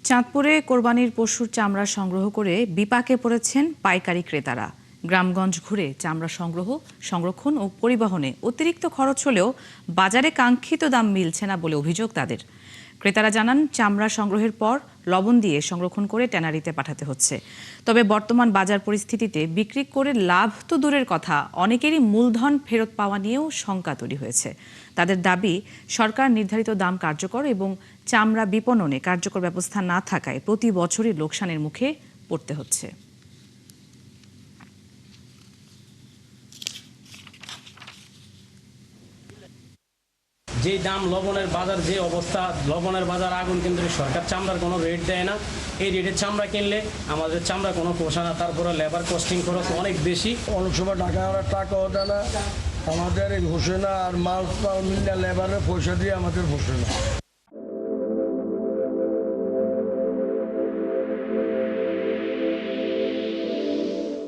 চাঁদপুরে কোরবানির পশুর চামড়া সংগ্রহ করে বিপাকে পড়েছেন পাইকারি ক্রেতারা। গ্রামগঞ্জ ঘুরে চামড়া সংরক্ষণ ও পরিবহনে অতিরিক্ত খরচ হলেও বাজারে কাঙ্ক্ষিত দাম মিলছে না বলে অভিযোগ তাদের। ক্রেতারা জানান, চামড়া সংগ্রহের পর লবণ দিয়ে সংরক্ষণ করে ট্যানারিতে পাঠাতে হচ্ছে। তবে বর্তমান বাজার পরিস্থিতিতে বিক্রি করে লাভ তো দূরের কথা, অনেকেরই মূলধন ফেরত পাওয়া নিয়েও শঙ্কা তৈরি হয়েছে। তাদের দাবি, সরকার নির্ধারিত দাম কার্যকর এবং চামড়া বিপণনে কার্যকর ব্যবস্থা না থাকায় প্রতি বছরই লোকসানের মুখে পড়তে হচ্ছে। যে দাম লবণের বাজার, যে অবস্থা, লবণের বাজার আগুন, কিন্তু সরকার চামড়ার কোনো রেট দেয় না। এই রেটের চামড়া কিনলে আমাদের চামড়া কোনো পোষা না, তারপরে লেবার কস্টিং খরচ অনেক বেশি। অনেক সময় টাকাও দেয় না, আমাদের হোসে না, আর মাল মিললে লেবারের পয়সা দিয়ে আমাদের হোসে না।